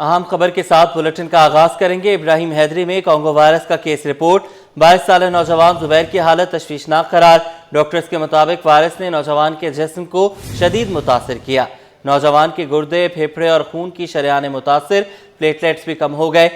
अहम खबर के साथ बुलेटिन का आगाज करेंगे। इब्राहिम हैदरी में कॉन्गो वायरस का केस रिपोर्ट। 22 साल नौजवान जुबैर की हालत तशवीशनाक करार। डॉक्टर्स के मुताबिक वायरस ने नौजवान के जिस्म को शदीद मुतासर किया। नौजवान के गुर्दे, फेफड़े और खून की शरेयानें मुतासर, प्लेटलेट्स भी कम हो गए।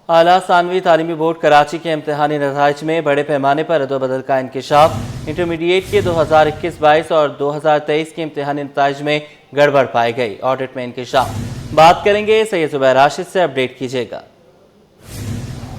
आला सानवी तालीमी बोर्ड कराची के इम्तिहानी नताइज में बड़े पैमाने पर अदोबदल का इंकशाफ। इंटरमीडिएट के 2021-22 और 2023 के इम्तिहानी नताइज में गड़बड़ पाई गई। ऑडिट में इंकशाफ। बात करेंगे सैयद जुबैर राशिद से, अपडेट कीजिएगा।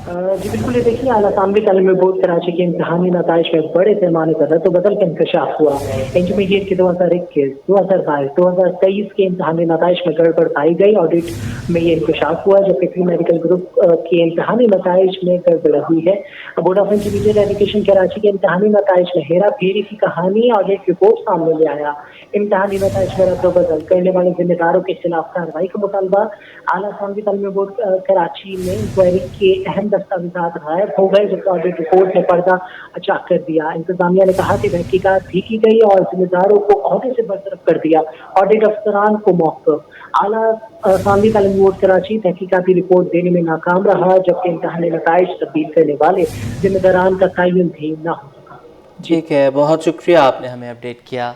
जी बिल्कुल, ये देखिए आला सानवी तालीमी बोर्ड कराची के इम्तिहानी नताइज में बड़े पैमाने पर रद्द-बदल का इंकशाफ हुआ। इंटरमीडिएट के 2021, 2022, 2023 के इम्तिहानी नताइज में गड़बड़ पाई गई। ऑडिट में ये इंकशाफ हुआ, जबकि प्री मेडिकल ग्रुप के इम्तिहानी नताइज में गड़बड़ हुई है। Board of intermediate education Karachi के इम्तिहानी नताइज में हेरा फेरी की कहानी और एक रिपोर्ट सामने ले आया। इम्तिहानी नताइज में रद्द-बदल करने वाले जिम्मेदारों के खिलाफ कार्रवाई का मुतालबा। आला सानवी तालीमी बोर्ड कराची में इंक्वायरी के अहम दस्तावेजात गायब हो गए, जबकि ऑडिट रिपोर्ट ने पर्दा चाक कर दिया। इंतजामिया ने कहा कि तहकीकात भी की गई और जिम्मेदारों को ओहदे से बरतरफ कर दिया। ऑडिट अफसरान को मौक़िफ़। आला सानवी तालीमी बोर्ड कराची तहकीकाती रिपोर्ट देने में नाकाम रहा, जबकि इम्तिहानी नताइज तब्दील करने वाले जिम्मेदारान का तयन भी न हो सका। ठीक है, बहुत शुक्रिया, आपने हमें अपडेट किया।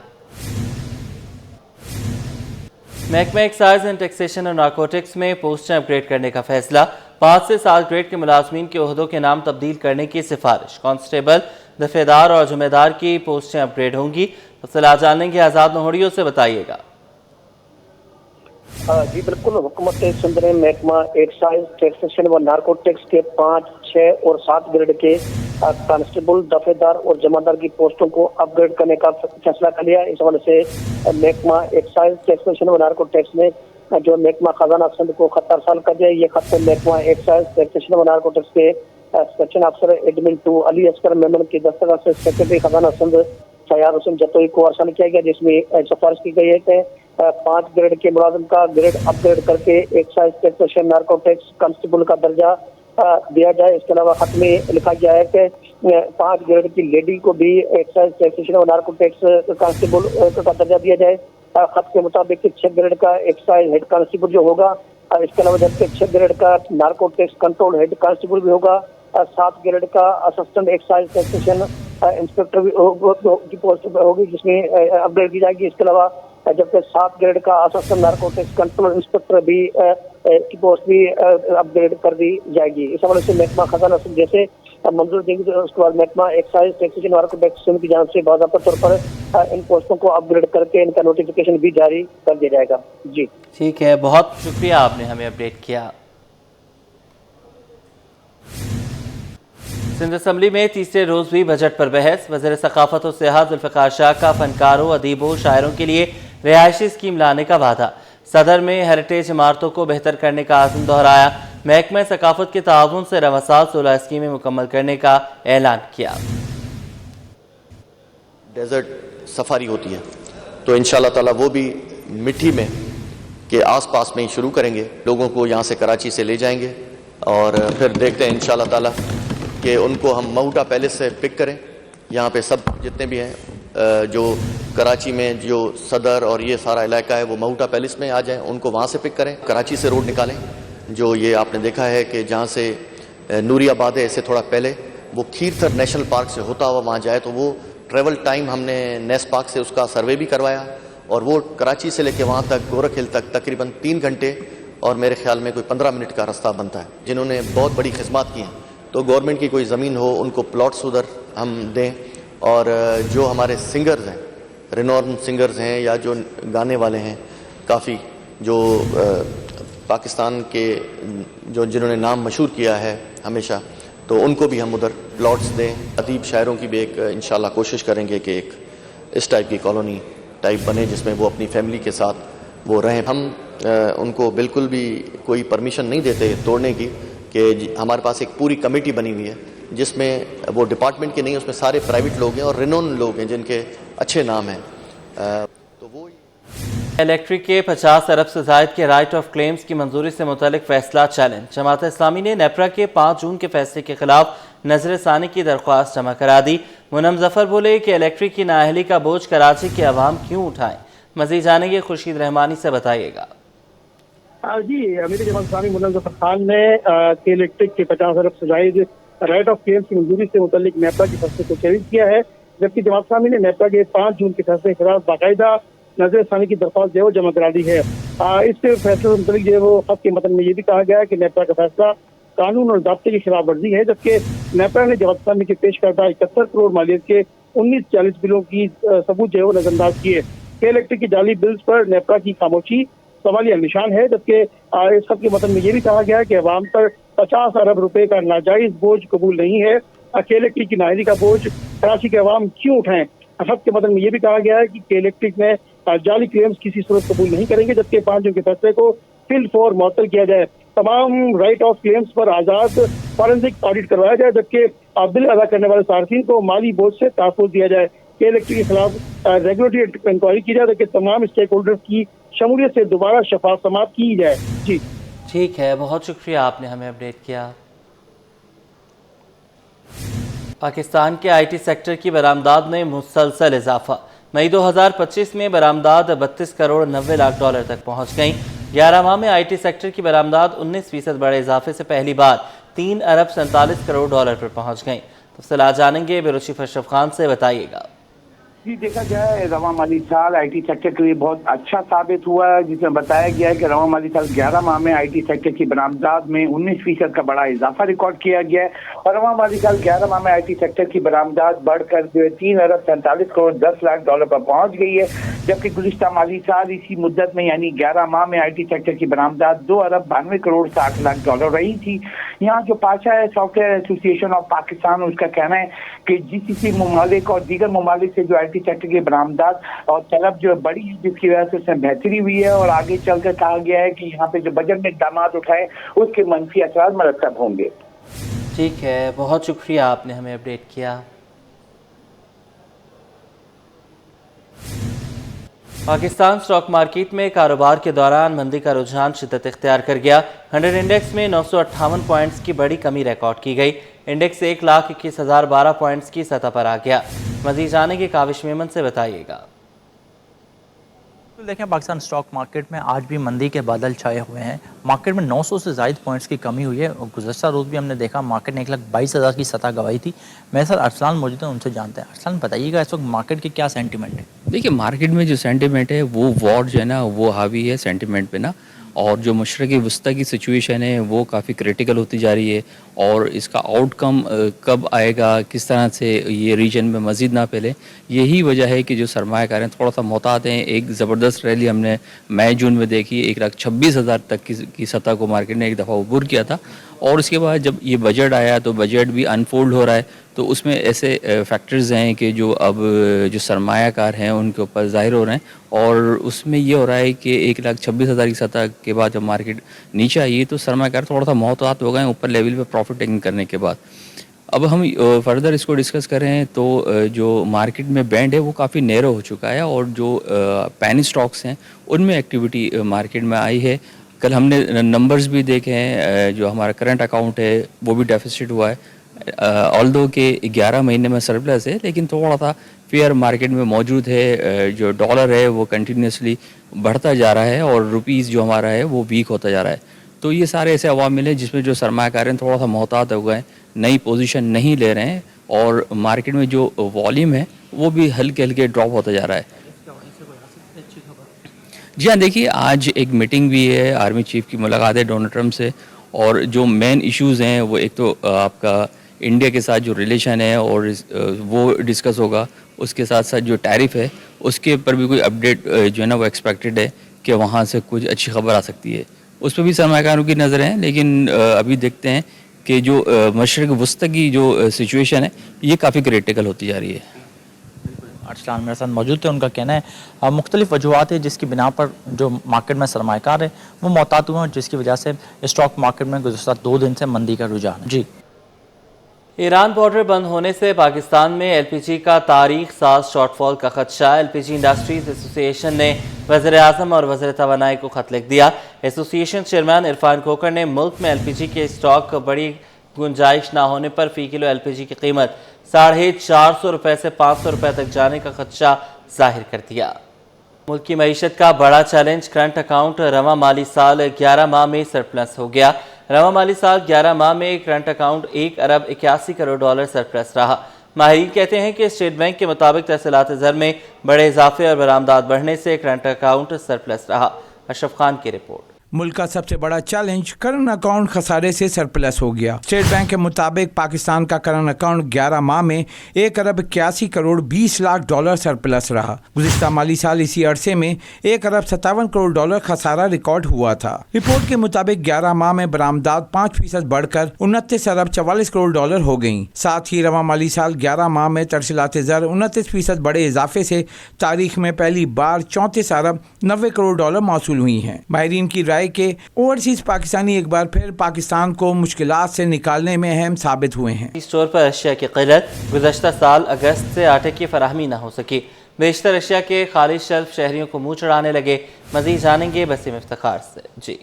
महकमा एक्साइज एंड टैक्सेशन और नारकोटिक्स में पोस्टें अपग्रेड करने का फैसला। 5 से 7 ग्रेड के मुलाजमीन के ओहदों के नाम तब्दील करने की सिफारिश। कांस्टेबल, दफेदार और जुम्मेदार की पोस्टें अपग्रेड होंगी। तफसीलात जानने के आज़ाद नोहड़ियों से बताइएगा। जी बिल्कुल, हुकूमत सिंध ने महकमा एक्साइज, टैक्सेशन व नारकोटिक्स के 5, 6 और 7 ग्रेड के कांस्टेबल, दफेदार और जमादार की पोस्टों को अपग्रेड करने का फैसला कर लिया। इस हवाले से महकमा एक्साइज, टैक्सेशन व नारकोटिक्स ने जो महकमा खजाना सिंध को खत अरसाल कर दिया। ये खत महकमा एक्साइज, टैक्सेशन व नारकोटिक्स के सेक्शन अफसर एडमिन 2 अली असगर मेमन की दस्तखत से सेक्रेटरी खजाना सिंध सयार हुसैन जतोई को अरसाल किया गया, जिसमें सिफारिश की गई है कि 5 ग्रेड के मुलाजिम का ग्रेड अपग्रेड करके एक्साइज, टैक्सेशन, नारकोटिक्स कांस्टेबल का दर्जा दिया जाए। इसके अलावा खत में लिखा गया है कि 5 ग्रेड की लेडी को भी एक्साइज, टैक्सेशन और नारकोटिक्स कांस्टेबल का दर्जा दिया जाए। खत के मुताबिक 6 ग्रेड का एक्साइज हेड कांस्टेबल जो होगा, इसके अलावा जबकि 6 ग्रेड का नारकोटिक्स कंट्रोल हेड कांस्टेबल भी होगा। 7 ग्रेड का असिस्टेंट एक्साइज टैक्सेशन इंस्पेक्टर भी की पोस्ट होगी, जिसमें अपग्रेड की जाएगी। इसके अलावा जबकि 7 ग्रेड का असिस्टेंट नारकोटिक्स कंट्रोल इंस्पेक्टर भी की पोस्ट भी अपग्रेड कर दी जाएगी। इस हवाले से महकमा खजाना सिंध जैसे मंजूर देंगे, तो उसके बाद महकमा एक्साइज, टैक्सेशन, नारकोटिक्स सिंध की जानिब से बाज़ाब्ता तौर पर इन पोस्टों को अपग्रेड करके इनका नोटिफिकेशन भी जारी कर दिया जाएगा। जी ठीक है, बहुत शुक्रिया, आपने हमें अपडेट किया। सिंध असम्बली में तीसरे रोज भी बजट पर बहस। वज़ीर सकाफत और सियाहत ज़ुल्फ़िकार शाह का फनकारों, अदीबों, शायरों के लिए रिहायशी स्कीम लाने का वादा। सदर में हेरिटेज इमारतों को बेहतर करने का आज़म दोहराया। महकमा सकाफत के ताउन से रवा साल 16 स्कीमें मुकम्मल करने का ऐलान किया। डेजर्ट सफारी होती है, तो इंशाअल्लाह ताला वो भी मिट्टी में के आसपास में ही शुरू करेंगे। लोगों को यहाँ से कराची से ले जाएंगे और फिर देखते हैं इंशाअल्लाह ताला कि उनको हम महुटा पैलेस से पिक करें। यहाँ पे सब जितने भी हैं जो कराची में जो सदर और ये सारा इलाका है वो महुटा पैलेस में आ जाएं, उनको वहाँ से पिक करें। कराची से रोड निकालें, जो ये आपने देखा है कि जहाँ से नूरी आबाद है इससे थोड़ा पहले वो खीरथर नेशनल पार्क से होता हुआ वहाँ जाए, तो वो ट्रेवल टाइम हमने नेस पार्क से उसका सर्वे भी करवाया और वो कराची से लेके वहाँ तक गोरख हिल तक तकरीबन 3 घंटे और मेरे ख्याल में कोई 15 मिनट का रास्ता बनता है। जिन्होंने बहुत बड़ी खिदमत की हैं, तो गवर्नमेंट की कोई ज़मीन हो उनको प्लॉट्स उधर हम दें। और जो हमारे सिंगर्स हैं, रिनॉर्म सिंगर्स हैं या जो गाने वाले हैं काफ़ी, जो पाकिस्तान के जो जिन्होंने नाम मशहूर किया है हमेशा, तो उनको भी हम उधर प्लॉट्स दें। अदीब शायरों की भी एक इंशाल्लाह कोशिश करेंगे कि एक इस टाइप की कॉलोनी टाइप बने जिसमें वो अपनी फैमिली के साथ वो रहें। हम उनको बिल्कुल भी कोई परमिशन नहीं देते तोड़ने की, कि हमारे पास एक पूरी कमेटी बनी हुई है जिसमें वो डिपार्टमेंट के नहीं, उसमें सारे प्राइवेट लोग हैं और रिनोन लोग हैं जिनके अच्छे नाम हैं। तो वो इलेक्ट्रिक के 50 अरब से जायद के राइट ऑफ क्लेम्स की मंजूरी से मुतालिक फैसला चैलेंज। जमात इस्लामी ने नेपरा के 5 जून के फैसले के खिलाफ नजर सानी की दरख्वास्त जमा करा दी। मुनम जफर बोले कि इलेक्ट्रिक की नाअहली का बोझ कराची के अवाम क्यों उठाएं। मजीद जानेंगे खुर्शीद रहमानी से, बताइएगा। جی امیر جمال اسلامی مولانا ظفر خان نے کے الیکٹرک کے 50 ارب سے زائد رائٹ آف کلیمز کی منظوری سے متعلق نیپا کے فیصلے کو چیلنج کیا ہے، جبکہ جماعت اسلامی نے نیپا کے 5 جون کے فیصلے کے خلاف باقاعدہ نظر ثانی کی درخواست جو ہے وہ جمع کرا دی ہے۔ اس فیصلے سے متعلق جو ہے وہ خط کے متن میں یہ بھی کہا گیا ہے کہ نیپا کا فیصلہ قانون اور ضابطے کی خلاف ورزی ہے، جبکہ نیپا نے جماعت اسلامی کے پیش کردہ 71 کروڑ مالیت کے 1940 بلوں کی ثبوت جو ہے وہ نظر انداز کیے۔ کے الیکٹرک کی جعلی بلز پر نیپا کی خاموشی سوالیہ نشان ہے، جبکہ اس خط کے متن میں یہ بھی کہا گیا ہے کہ عوام پر 50 ارب روپے کا ناجائز بوجھ قبول نہیں ہے، کے الیکٹرک کی نااہلی کا بوجھ کراچی کے عوام کیوں اٹھائیں۔ خط کے متن میں یہ بھی کہا گیا ہے کہ کے الیکٹرک میں جعلی کلیمز کسی صورت قبول نہیں کریں گے، جبکہ 5 جون کے فیصلے کو فی الفور معطل کیا جائے، تمام right of claims per Azad forensic audit کروایا جائے، جبکہ بل ادا کرنے والے صارفین کو مالی بوجھ سے تحفظ دیا جائے، کے الیکٹرک کے خلاف ریگولیٹری انکوائری کی جائے تاکہ تمام اسٹیک ہولڈرز کی شمولیت سے دوبارہ شفاف سماعت کی جائے۔ جی ٹھیک ہے، بہت شکریہ آپ نے ہمیں اپڈیٹ کیا۔ پاکستان کے آئی ٹی سیکٹر کی برآمدات میں مسلسل اضافہ، مئی 2025 میں برآمدات 32 کروڑ 90 لاکھ ڈالر تک پہنچ گئیں۔ 11 ماہ میں آئی ٹی سیکٹر کی برآمدات 19% بڑے اضافے سے پہلی بار 3 ارب 47 کروڑ ڈالر پر پہنچ گئیں۔ تفصیلات جانیں گے بیورو چیف اشرف خان سے، بتائیے گا۔ جی دیکھا جائے رواں مالی سال آئی ٹی سیکٹر کے لیے بہت اچھا ثابت ہوا ہے، جس میں بتایا گیا ہے کہ رواں مالی سال 11 ماہ میں آئی ٹی سیکٹر کی برآمدات میں 19% کا بڑا اضافہ ریکارڈ کیا گیا ہے، اور رواں مالی سال 11 ماہ میں آئی ٹی سیکٹر کی برآمدات بڑھ کر 3 ارب 47 کروڑ 10 لاکھ ڈالر پر پہنچ گئی ہے، جبکہ گزشتہ مالی سال اسی مدت میں یعنی 11 ماہ میں آئی ٹی سیکٹر کی برآمدات 2 ارب 92 کروڑ 60 لاکھ ڈالر رہی تھی۔ یہاں جو پاشا ہے سافٹ ویئر ایسوسی ایشن آف پاکستان، اس کا کہنا ہے کہ جی سی سی ممالک اور دیگر ممالک سے جو آئی ٹی سیکٹر کی برآمدات اور طلب جو بڑی ہے، جس کی وجہ سے اس میں بہتری ہوئی ہے، اور آگے چل کر کہا گیا ہے کہ یہاں پہ جو بجٹ میں اقدامات اٹھائے اس کے منفی اثرات مرتب ہوں گے۔ ٹھیک ہے، بہت شکریہ آپ نے ہمیں اپڈیٹ کیا۔ پاکستان سٹاک مارکیٹ میں کاروبار کے دوران مندی کا رجحان شدت اختیار کر گیا۔ 100 انڈیکس میں 958 پوائنٹس کی بڑی کمی ریکارڈ کی گئی۔ انڈیکس 1,21,012 پوائنٹس کی سطح پر آ گیا۔ مزید جانے کے کاوش میمن سے، بتائیے گا۔ دیکھیں پاکستان سٹاک مارکیٹ میں آج بھی مندی کے بادل چھائے ہوئے ہیں۔ مارکیٹ میں 900 سے زائد پوائنٹس کی کمی ہوئی ہے، اور گزشتہ روز بھی ہم نے دیکھا مارکیٹ نے 1,22,000 کی سطح گوائی تھی۔ میرے ساتھ ارسلان موجود ہیں، ان سے جانتے ہیں۔ ارسلان بتائیے گا اس وقت مارکیٹ کی کیا سینٹیمنٹ ہے؟ دیکھیے مارکیٹ میں جو سینٹیمنٹ ہے وہ وار جو ہے نا وہ حاوی ہے سینٹیمنٹ پہ نا، اور جو مشرقی وسطی کی سچویشن ہے وہ کافی کریٹیکل ہوتی جا رہی ہے، اور اس کا آؤٹ کم کب آئے گا، کس طرح سے یہ ریجن میں مزید نہ پھیلے، یہی وجہ ہے کہ جو سرمایہ کار ہیں تھوڑا سا محتاط ہیں۔ ایک زبردست ریلی ہم نے مئی جون میں دیکھی، 1,26,000 تک کی سطح کو مارکیٹ نے ایک دفعہ عبور کیا تھا، اور اس کے بعد جب یہ بجٹ آیا تو بجٹ بھی انفولڈ ہو رہا ہے، تو اس میں ایسے فیکٹرز ہیں کہ جو اب جو سرمایہ کار ہیں ان کے اوپر ظاہر ہو رہے ہیں، اور اس میں یہ ہو رہا ہے کہ 1,26,000 کی سطح کے بعد جب مارکیٹ نیچے آئی تو سرمایہ کار تھوڑا سا محتاط ہو گئے اوپر لیول پہ پروفٹ ٹیکنگ کرنے کے بعد۔ اب ہم فردر اس کو ڈسکس کریں تو جو مارکیٹ میں بینڈ ہے وہ کافی نیرو ہو چکا ہے، اور جو پینی سٹاکس ہیں ان میں ایکٹیویٹی مارکیٹ میں آئی ہے۔ کل ہم نے نمبرز بھی دیکھے ہیں، جو ہمارا کرنٹ اکاؤنٹ ہے وہ بھی ڈیفیسٹ ہوا ہے، آلدو کہ 11 مہینے میں سرپلس ہے، لیکن تھوڑا سا فیئر مارکیٹ میں موجود ہے۔ جو ڈالر ہے وہ کنٹینیوسلی بڑھتا جا رہا ہے، اور روپیز جو ہمارا ہے وہ ویک ہوتا جا رہا ہے۔ تو یہ سارے ایسے عوامل ہیں جس میں جو سرمایہ کار ہیں تھوڑا سا محتاط ہو گئے ہیں، نئی پوزیشن نہیں لے رہے ہیں، اور مارکیٹ میں جو والیوم ہے وہ بھی ہلکے ہلکے ڈراپ ہوتا جا رہا ہے۔ جی ہاں، دیکھیے آج ایک میٹنگ بھی ہے، آرمی چیف کی ملاقات ہے ڈونلڈ ٹرمپ سے، اور جو مین ایشوز ہیں وہ ایک تو آپ کا انڈیا کے ساتھ جو ریلیشن ہے اور وہ ڈسکس ہوگا، اس کے ساتھ ساتھ جو ٹیرف ہے اس کے اوپر بھی کوئی اپڈیٹ جو ہے نا وہ ایکسپیکٹڈ ہے کہ وہاں سے کچھ اچھی خبر آ سکتی ہے، اس پہ بھی سرمایہ کاروں کی نظر ہے۔ لیکن ابھی دیکھتے ہیں کہ جو مشرق وسطی کی جو سچویشن ہے یہ کافی کریٹیکل ہوتی جا رہی ہے۔ ارسلان میرے ساتھ موجود تھے، ان کا کہنا ہے مختلف وجوہات ہیں جس کی بنا پر جو مارکیٹ میں سرمایہ کار ہے وہ محتاط ہوئے ہیں، جس کی وجہ سے اسٹاک مارکیٹ میں گزشتہ 2 دن سے مندی کا رجحان ہے۔ جی، ایران بارڈر بند ہونے سے پاکستان میں ایل پی جی کا تاریخ ساز شارٹ فال کا خدشہ۔ ایل پی جی انڈسٹریز ایسوسی ایشن نے وزیر اعظم اور وزیر توانائی کو خط لکھ دیا۔ ایسوسی ایشن چیئرمین عرفان کھوکھر نے ملک میں ایل پی جی کے اسٹاک بڑی گنجائش نہ ہونے پر فی کلو ایل پی جی کی قیمت 450 روپے سے 500 روپے تک جانے کا خدشہ ظاہر کر دیا۔ मुल्क की मईशत का बड़ा चैलेंज करंट अकाउंट रवा माली साल 11 माह में सरप्लस हो गया। रवा माली साल 11 माह में करंट अकाउंट 1 अरब 81 करोड़ डॉलर सरप्लस रहा। माहिरीन कहते हैं कि स्टेट बैंक के मुताबिक तहसीलात ज़र में बड़े इजाफे और बरामदात बढ़ने से करंट अकाउंट सरप्लस रहा। अशरफ खान की रिपोर्ट। मुल्क का सबसे बड़ा चैलेंज करंट अकाउंट खसारे से सरप्लस हो गया। स्टेट बैंक के मुताबिक पाकिस्तान का करंट अकाउंट 11 माह में 1 अरब 81 करोड़ 20 लाख डॉलर सरप्लस रहा। गुज़िश्ता माली साल इसी अरसे में 1 अरब 57 करोड़ डॉलर खसारा रिकॉर्ड हुआ था। रिपोर्ट के मुताबिक 11 माह में बरामदात 5% बढ़कर 29 अरब 44 करोड़ डॉलर हो गयी। साथ ही रवा माली साल 11 माह में तरसीलात ज़र 29% बड़े इजाफे से तारीख में पहली बार 34 अरब 90 करोड़ डॉलर मौसूल हुई हैं। माहिरीन की राय के ओवरसीज पाकिस्तानी एक बार फिर पाकिस्तान को मुश्किलात से निकालने में अहम साबित हुए हैं। स्टोर पर अशिया की किल्लत। गुज़श्ता साल अगस्त से आटे की फराहमी न हो सकी। बेशतर अशिया के खाली शेल्फ शहरियों को मुँह चढ़ाने लगे। मज़ीद जानेंगे बसीम इफ्तिखार से। जी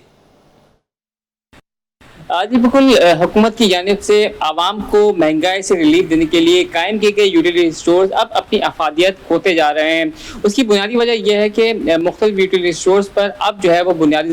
जी बिल्कुल, हुकूमत की जानिब से आवाम को महंगाई से रिलीफ देने के लिए कायम किए गए यूटिलिटी स्टोर्स अब अपनी अफादियत खोते जा रहे हैं। उसकी बुनियादी वजह यह है कि मुख्तलिफ यूटिलिटी स्टोर्स पर अब जो है वो बुनियादी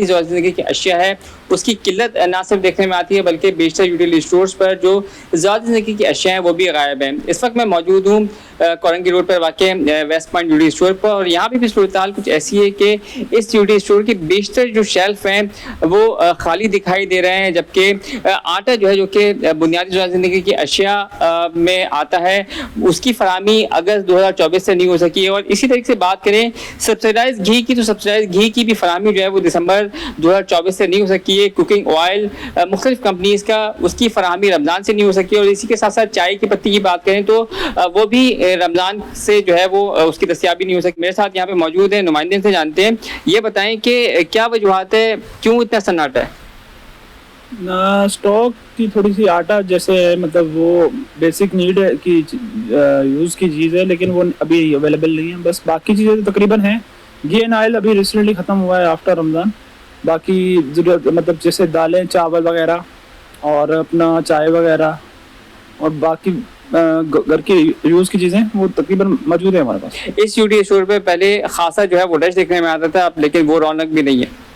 ज़रूरत ज़िंदगी की अशिया है उसकी किल्लत ना सिर्फ देखने में आती है बल्कि बेशतर यूटिलिटी स्टोर्स पर जो ज़रूरत ज़िंदगी की अशिया हैं वो भी गायब हैं। इस वक्त मैं मौजूद हूँ कोरंगी रोड पर वाक़ वेस्ट पॉइंट यूटिलिटी स्टोर पर, और यहाँ भी सूरत हाल कुछ ऐसी है कि इस यूटिलिटी स्टोर की बेशतर जो शेल्फ हैं वो खाली दिखाई दे रहे हैं, जबकि आटा जो है जो कि बुनियादी ज़रूरत ज़िंदगी की अशिया में आता है उसकी फराहमी अगस्त 2024 से नहीं हो सकी है। और इसी तरीके से बात करें सब्सिडाइज घी की, तो सब्सिडाइज घी की भी फराहमी जो है वो दिसंबर 2024 से नहीं हो सकी है। कुकिंग ऑयल मुख्तलिफ कंपनीज का उसकी फराहमी रमज़ान से नहीं हो सकी। और इसी के साथ साथ चाय की पत्ती की बात करें तो वो भी रमज़ान से जो है वो उसकी दस्तयाबी नहीं हो सकी। मेरे साथ यहाँ पे मौजूद है, नुमाइंदे से जानते हैं, ये बताएं कि क्या वजूहात है, क्यों इतना सन्नाटा है? स्टॉक की थोड़ी सी आटा जैसे है, मतलब वो बेसिक नीड है कि यूज़ की चीज़ है लेकिन वो अभी अवेलेबल नहीं है। बस बाकी चीज़ें तो तकरीबन हैं। घी एंड ऑयल अभी रिसेंटली ख़त्म हुआ है आफ्टर रमज़ान। बाकी ज़रूरत मतलब जैसे दालें चावल वगैरह और अपना चाय वगैरह और बाकी घर की यूज़ की चीज़ें वो तकरीबन मौजूद है हमारे पास। इस यूटिलिटी स्टोर पे पहले खासा जो है वो रश देखने में आता था, अब लेकिन वो रौनक भी नहीं है।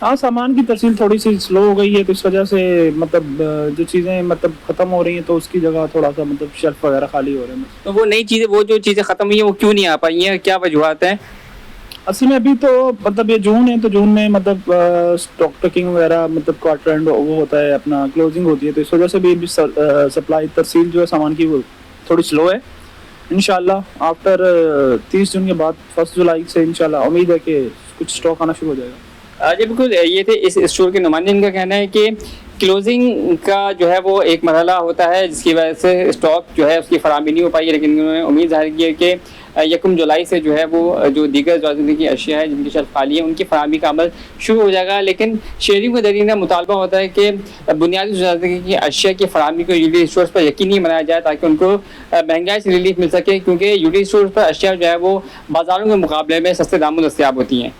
हाँ, सामान की तरसील थोड़ी सी स्लो हो गई है तो इस वजह से मतलब जो चीज़ें मतलब ख़त्म हो रही हैं तो उसकी जगह थोड़ा सा मतलब शेल्फ वगैरह खाली हो रहे हैं। तो वो नई चीज़ें, वो जो चीज़ें ख़त्म हुई हैं वो क्यों नहीं आ पाई हैं, क्या वजूहात हैं? असल में अभी तो मतलब ये जून है तो जून में मतलब स्टॉक टेकिंग वगैरह मतलब क्वार्टर एंड वो होता है, अपना क्लोजिंग होती है, तो इस वजह से भी सप्लाई तरसील जो है सामान की वो थोड़ी स्लो है। इंशाल्लाह आफ्टर 30 जून के बाद 1 जुलाई से इंशाल्लाह उम्मीद है कि कुछ स्टॉक आना शुरू हो जाएगा। जी बिल्कुल, ये थे इस स्टोर के नुमाइंदे। इनका कहना है कि क्लोजिंग का जो है वो एक मरहला होता है जिसकी वजह से स्टॉक जो है उसकी फराहमी नहीं हो पाई है, लेकिन उन्होंने उम्मीद जाहिर की है कि 1 जुलाई से जो है वो जो दीगर ज़रूरत की अशिया है जिनकी शेल्फ खाली है उनकी फराहमी का अमल शुरू हो जाएगा। लेकिन शहरियों के दरीन मुतालबा होता है कि बुनियादी ज़रूरत की अशिया की फराहमी को यूटिलिटी स्टोर्स पर यकीनी बनाया जाए ताकि उनको महंगाई से रिलीफ मिल सके, क्योंकि यूटिलिटी स्टोर्स पर अशिया जो है वो बाज़ारों के मुकाबले में सस्ते दामों दस्तयाब होती हैं।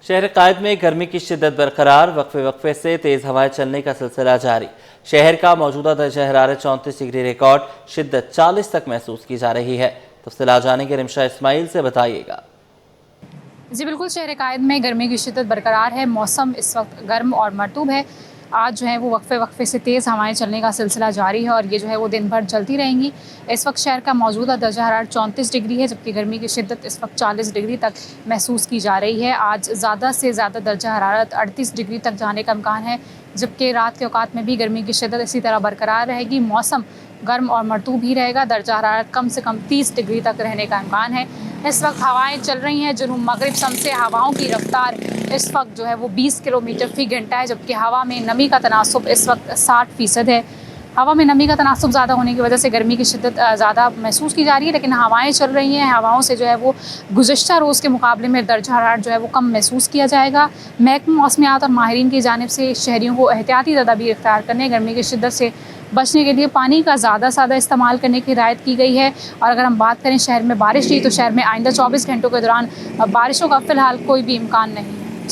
शहर कायद में गर्मी की शिद्दत बरकरार, वक्फे से तेज़ हवाएं चलने का सिलसिला जारी। शहर का मौजूदा दर्जा हरारत 34 डिग्री रिकॉर्ड, शिद्दत 40 तक महसूस की जा रही है। तफसीलात जानेंगे रिमशा इस्माइल से, बताइएगा। जी बिल्कुल, शहर कायद में गर्मी की शिद्दत बरकरार है। मौसम इस वक्त गर्म और मरतूब है। आज जो है वो वक्फे से तेज़ हवाएं चलने का सिलसिला जारी है और ये जो है वो दिन भर चलती रहेंगी। इस वक्त शहर का मौजूदा दर्जा हरारत 34 डिग्री है, जबकि गर्मी की शिद्दत इस वक्त 40 डिग्री तक महसूस की जा रही है। आज ज़्यादा से ज़्यादा दर्जा हरारत 38 डिग्री तक जाने का इम्कान है, जबकि रात के औकात में भी गर्मी की शिद्दत इसी तरह बरकरार रहेगी। मौसम गर्म और मरतूब ही रहेगा। दर्जा हरारत कम से कम 30 डिग्री तक रहने का इम्कान है। इस वक्त हवाएं चल रही हैं जनूब मगरिब सम से। हवाओं की रफ्तार इस वक्त जो है वो 20 किलोमीटर फ़ी घंटा है, जबकि हवा में नमी का तनासुब इस वक्त 60% है। हवा में नमी का तनासुब ज़्यादा होने की वजह से गर्मी की शिद्दत ज़्यादा महसूस की जा रही है, लेकिन हवाएं चल रही हैं। हवाओं से जो है वो गुज़श्ता रोज़ के मुकाबले में दर्जा हरारत जो है वो कम महसूस किया जाएगा। महकमा मौसमियात और माहिरीन की जानिब से शहरियों को एहतियाती तदाबीर इख्तियार करने, गर्मी की शिद्दत से बचने के लिए पानी का ज़्यादा से ज़्यादा इस्तेमाल करने की हिदायत की गई है। और अगर हम बात करें शहर में बारिश की, तो शहर में आइंदा 24 घंटों के दौरान बारिशों का फ़िलहाल कोई भी इम्कान नहीं है।